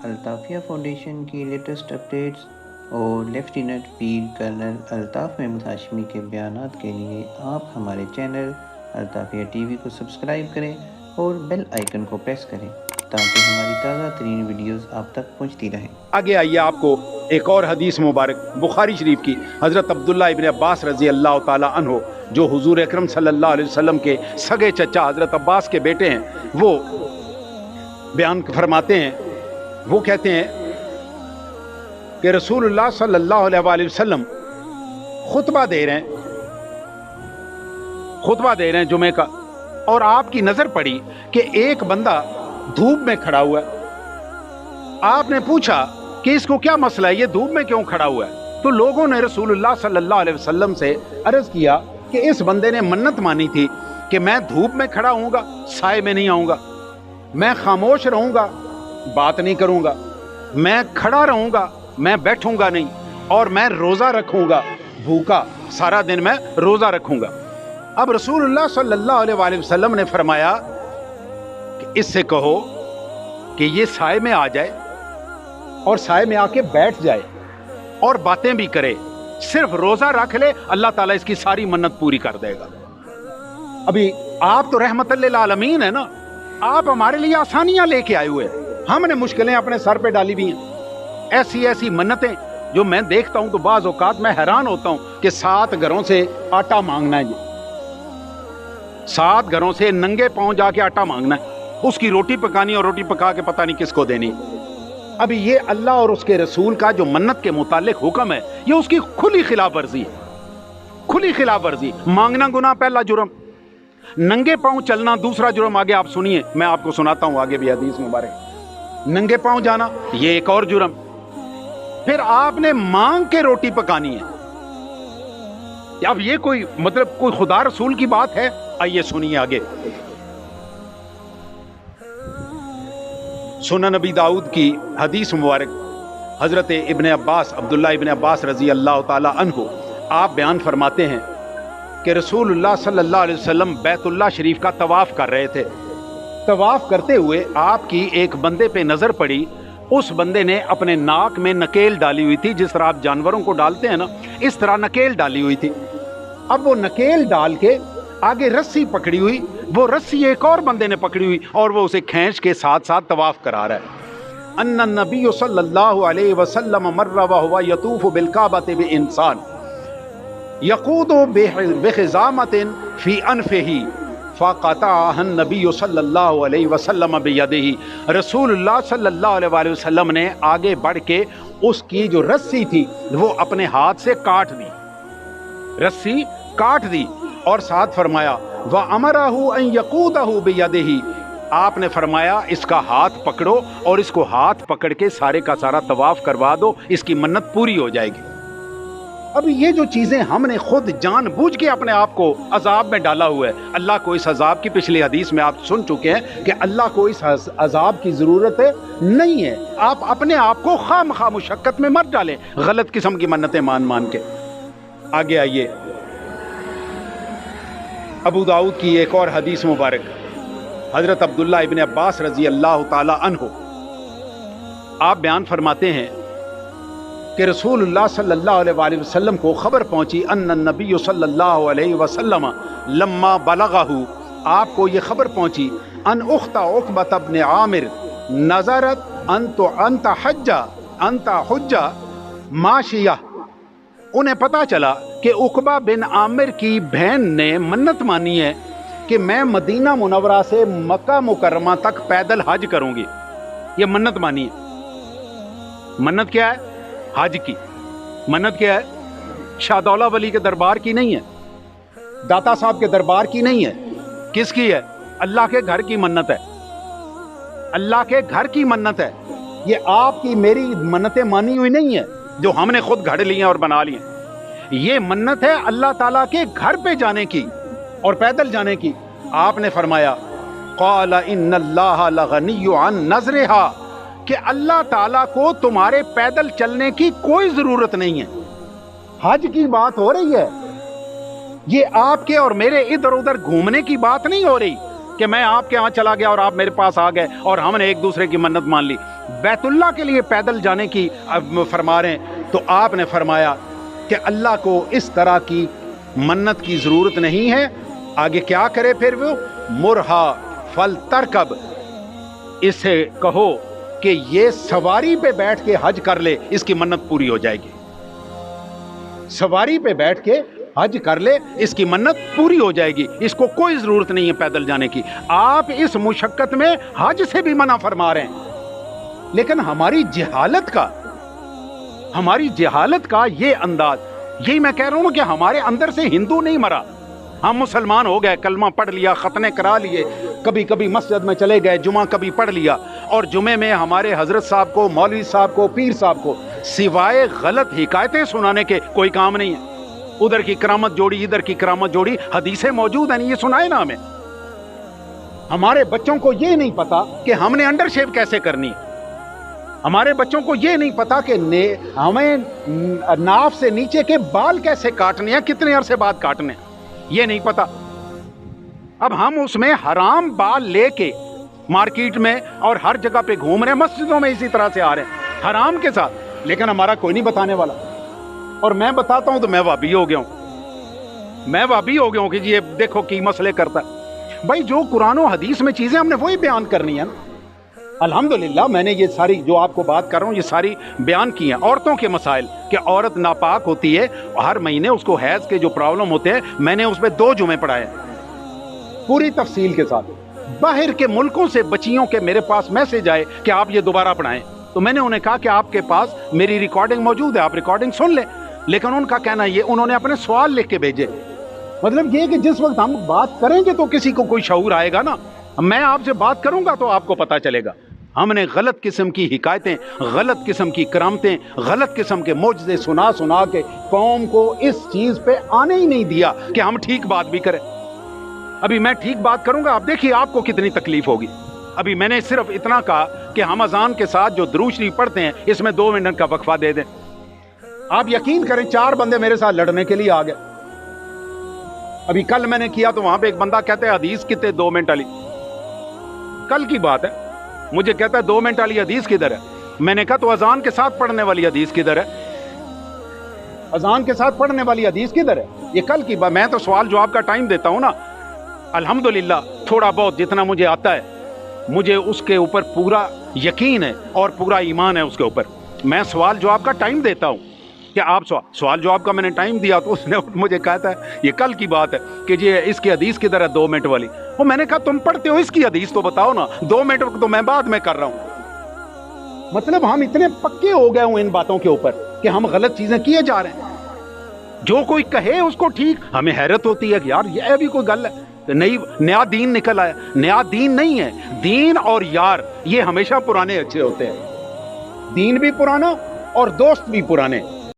الطافیہ foundation کی latest updates اور lieutenant پیر colonel Altaf Mahmood Hashmi کے بیانات کے لیے آپ ہمارے چینل الطافیہ ٹی وی کو سبسکرائب کریں اور بیل آئیکن کو پریس کریں تاکہ ہماری تازہ ترین ویڈیوز آپ تک پہنچتی رہیں۔ آگے آئیے آپ کو ایک اور حدیث مبارک بخاری شریف کی حضرت عبداللہ ابن عباس رضی اللہ تعالی عنہ جو حضور اکرم صلی اللہ علیہ وسلم کے سگے چچا حضرت عباس کے بیٹے ہیں، وہ بیان فرماتے ہیں، وہ کہتے ہیں کہ رسول اللہ صلی اللہ علیہ وآلہ وسلم خطبہ دے رہے ہیں جمعے کا، اور آپ کی نظر پڑی کہ ایک بندہ دھوپ میں کھڑا ہوا ہے۔ آپ نے پوچھا کہ اس کو کیا مسئلہ ہے، یہ دھوپ میں کیوں کھڑا ہوا ہے؟ تو لوگوں نے رسول اللہ صلی اللہ علیہ وسلم سے عرض کیا کہ اس بندے نے منت مانی تھی کہ میں دھوپ میں کھڑا ہوں گا، سائے میں نہیں آؤں گا، میں خاموش رہوں گا، بات نہیں کروں گا، میں کھڑا رہوں گا، میں بیٹھوں گا نہیں، اور میں روزہ رکھوں گا، بھوکا سارا دن میں روزہ رکھوں گا۔ اب رسول اللہ صلی اللہ علیہ وآلہ وسلم نے فرمایا کہ اس سے کہو کہ یہ سائے میں آ جائے اور سائے میں آ کے بیٹھ جائے اور باتیں بھی کرے، صرف روزہ رکھ لے، اللہ تعالیٰ اس کی ساری منت پوری کر دے گا۔ ابھی آپ تو رحمت للعالمین ہے نا، آپ ہمارے لیے آسانیاں لے کے آئے ہوئے ہیں، ہم نے مشکلیں اپنے سر پہ ڈالی بھی ہیں، ایسی منتیں جو میں دیکھتا ہوں تو بعض اوقات میں حیران ہوتا ہوں کہ 7 گھروں سے آٹا مانگنا ہے، جی 7 گھروں سے ننگے پاؤں جا کے آٹا مانگنا ہے، اس کی روٹی پکانی اور روٹی پکا کے پتہ نہیں کس کو دینی۔ ابھی یہ اللہ اور اس کے رسول کا جو منت کے متعلق حکم ہے، یہ اس کی کھلی خلاف ورزی ہے، کھلی خلاف ورزی۔ مانگنا گناہ پہلا جرم، ننگے پاؤں چلنا دوسرا جرم۔ آگے آپ سنیے، میں آپ کو سناتا ہوں آگے بھی حدیث مبارک۔ ننگے پاؤں جانا یہ ایک اور جرم، پھر آپ نے مانگ کے روٹی پکانی ہے۔ اب یہ کوئی مطلب کوئی خدا رسول کی بات ہے؟ آئیے سنیے آگے۔ سنن نبی داؤد کی حدیث مبارک، حضرت ابن عباس عبداللہ ابن عباس رضی اللہ تعالی عنہ آپ بیان فرماتے ہیں کہ رسول اللہ صلی اللہ علیہ وسلم بیت اللہ شریف کا طواف کر رہے تھے۔ طواف کرتے ہوئے آپ کی ایک بندے پہ نظر پڑی، اس بندے نے اپنے ناک میں نکیل ڈالی ہوئی تھی، جس طرح آپ جانوروں کو ڈالتے ہیں نا، اس طرح نکیل ڈالی ہوئی تھی۔ اب وہ نکیل ڈال کے آگے رسی پکڑی ہوئی، وہ رسی ایک اور بندے نے پکڑی ہوئی اور وہ اسے کھینچ کے ساتھ ساتھ طواف کرا رہا ہے۔ ان النبی صلی اللہ علیہ وسلم مر وهو یطوف بالکعبۃ بانسان یقود بخزامۃ فی انفہ فقطعها النبی صلی اللہ علیہ وسلم بیدہ۔ رسول اللہ صلی اللہ علیہ وآلہ وسلم نے آگے بڑھ کے اس کی جو رسی تھی وہ اپنے ہاتھ سے کاٹ دی، رسی کاٹ دی، اور ساتھ فرمایا وَأَمَرَهُ أَن يَقُودَهُ بِيَدِهِ، آپ نے فرمایا اس کا ہاتھ پکڑو اور اس کو ہاتھ پکڑ کے سارے کا سارا طواف کروا دو، اس کی منت پوری ہو جائے گی۔ اب یہ جو چیزیں ہم نے خود جان بوجھ کے اپنے آپ کو عذاب میں ڈالا ہوا ہے، اللہ کو اس عذاب کی پچھلی حدیث میں آپ سن چکے ہیں کہ اللہ کو اس عذاب کی ضرورت نہیں ہے، آپ اپنے آپ کو خواہ مخواہ مشقت میں مت ڈالیں غلط قسم کی منتیں مان کے۔ آگے آئیے، ابو داؤد کی ایک اور حدیث مبارک، حضرت عبداللہ ابن عباس رضی اللہ تعالی عنہ آپ بیان فرماتے ہیں کہ رسول اللہ صلی اللہ علیہ وآلہ وسلم کو خبر پہنچی ان النبی صلی اللہ علیہ وسلم لما بلغہ، آپ کو یہ خبر پہنچی ان اخت عقبۃ بن عامر نظرت انت حجہ ماشیہ، انہیں پتا چلا کہ عقبہ بن عامر کی بہن نے منت مانی ہے کہ میں مدینہ منورہ سے مکہ مکرمہ تک پیدل حج کروں گی۔ یہ منت مانی ہے۔ منت کیا ہے؟ حج کی منت کیا ہے؟ شاہ دولہ ولی کے دربار کی نہیں ہے، داتا صاحب کے دربار کی نہیں ہے، کس کی ہے؟ اللہ کے گھر کی منت ہے، اللہ کے گھر کی منت ہے۔ یہ آپ کی میری منتیں مانی ہوئی نہیں ہے جو ہم نے خود گھڑ لی ہیں اور بنا لی ہیں، یہ منت ہے اللہ تعالیٰ کے گھر پہ جانے کی اور پیدل جانے کی۔ آپ نے فرمایا قال ان اللہ لغنی عن نظرہا، کہ اللہ تعالیٰ کو تمہارے پیدل چلنے کی کوئی ضرورت نہیں ہے۔ حج کی بات ہو رہی ہے، یہ آپ کے اور میرے ادھر ادھر گھومنے کی بات نہیں ہو رہی۔ کہ میں آپ کے ہاں چلا گیا اور آپ میرے پاس آ گئے اور ہم نے ایک دوسرے کی منت مان لی. بیت اللہ کے لیے پیدل جانے کی فرما رہے ہیں تو آپ نے فرمایا کہ اللہ کو اس طرح کی منت کی ضرورت نہیں ہے. آگے کیا کرے پھر وہ؟ مرہا فلترکب، اسے کہو کہ یہ سواری پہ بیٹھ کے حج کر لے، اس کی منت پوری ہو جائے گی. سواری پہ بیٹھ کے حج کر لے، اس کی منت پوری ہو جائے گی. اس کو کوئی ضرورت نہیں ہے پیدل جانے کی. آپ اس مشقت میں حج سے بھی منع فرما رہے ہیں. لیکن ہماری جہالت کا یہ انداز، یہی میں کہہ رہا ہوں کہ ہمارے اندر سے ہندو نہیں مرا. ہم مسلمان ہو گئے، کلمہ پڑھ لیا، ختنے کرا لیے، کبھی کبھی مسجد میں چلے گئے، جمعہ کبھی پڑھ لیا، اور جمعے میں ہمارے حضرت صاحب کو، مولوی صاحب کو، پیر صاحب کو سوائے غلط حکایتیں سنانے کے کوئی کام نہیں ہے. ادھر کی کرامت جوڑی، ادھر کی کرامت جوڑی، حدیثیں موجود ہیں، یہ سنائے نا ہمیں. ہمارے بچوں کو یہ نہیں پتا کہ ہم نے انڈر شیو کیسے کرنی. ہمارے بچوں کو یہ نہیں پتا کہ ہمیں ناف سے نیچے کے بال کیسے کاٹنے ہیں، کتنے عرصے بعد کاٹنے ہیں، یہ نہیں پتا. اب ہم اس میں حرام بال لے کے مارکیٹ میں اور ہر جگہ پہ گھوم رہے ہیں، مسجدوں میں اسی طرح سے آ رہے ہیں حرام کے ساتھ، لیکن ہمارا کوئی نہیں بتانے والا. اور میں بتاتا ہوں تو میں وہابی ہو گیا ہوں کہ جی یہ دیکھو کی مسئلے کرتا ہے. بھائی جو قرآن و حدیث میں چیزیں ہم نے وہی بیان کرنی ہے نا. الحمدللہ میں نے یہ ساری جو آپ کو بات کر رہا ہوں یہ ساری بیان کی ہیں. عورتوں کے مسائل کہ عورت ناپاک ہوتی ہے، ہر مہینے اس کو حیض کے جو پرابلم ہوتے ہیں، میں نے اس پہ 2 جمعے پڑھائے پوری تفصیل کے ساتھ. باہر کے ملکوں سے بچیوں کے میرے پاس میسج آئے کہ آپ یہ دوبارہ پڑھائیں، تو میں نے انہیں کہا کہ آپ کے پاس میری ریکارڈنگ موجود ہے، آپ ریکارڈنگ سن لیں. لیکن ان کا کہنا یہ، انہوں نے اپنے سوال لکھ کے بھیجے. مطلب یہ کہ جس وقت ہم بات کریں گے تو کسی کو کوئی شعور آئے گا نا. میں آپ سے بات کروں گا تو آپ کو پتا چلے گا. ہم نے غلط قسم کی حکایتیں، غلط قسم کی کرامتیں، غلط قسم کے معجزے سنا کے قوم کو اس چیز پہ آنے ہی نہیں دیا کہ ہم ٹھیک بات بھی کریں. ابھی میں ٹھیک بات کروں گا، آپ دیکھیے آپ کو کتنی تکلیف ہوگی. ابھی میں نے صرف اتنا کہا کہ ہم اذان کے ساتھ جو درود شریف پڑھتے ہیں اس میں 2 منٹ کا وقفہ دے دیں. آپ یقین کریں 4 بندے میرے ساتھ لڑنے کے لیے آ گئے. ابھی کل میں نے کیا تو وہاں پہ ایک بندہ کہتا ہے حدیث کتنے 2 منٹ والی، کل کی بات ہے، مجھے کہتا ہے 2 منٹ والی حدیث کدھر ہے. میں نے کہا تو اذان کے ساتھ پڑھنے والی حدیث کدھر ہے؟ اذان کے ساتھ پڑھنے والی حدیث کدھر ہے؟ یہ کل کی بات. میں تو سوال جواب کا ٹائم دیتا ہوں نا. الحمدللہ تھوڑا بہت جتنا مجھے آتا ہے، مجھے اس کے اوپر پورا یقین ہے اور پورا ایمان ہے اس کے اوپر. میں سوال جواب کا ٹائم دیتا ہوں کہ آپ سوال جواب کا میں نے ٹائم دیا تو اس نے مجھے کہتا ہے یہ کل کی بات ہے کہ جی اس کی حدیث کدھر ہے 2 منٹ والی. وہ میں نے کہا تم پڑھتے ہو اس کی حدیث تو بتاؤ نا، 2 منٹ تو میں بعد میں کر رہا ہوں. مطلب ہم اتنے پکے ہو گئے ہوں ان باتوں کے اوپر کہ ہم غلط چیزیں کیے جا رہے ہیں. جو کوئی کہے اس کو ٹھیک، ہمیں حیرت ہوتی ہے کہ یار یہ بھی کوئی گل ہے، نیا دین نکل آیا. نیا دین نہیں ہے، دین اور یار یہ ہمیشہ پرانے اچھے ہوتے ہیں. دین بھی پرانا اور دوست بھی پرانے.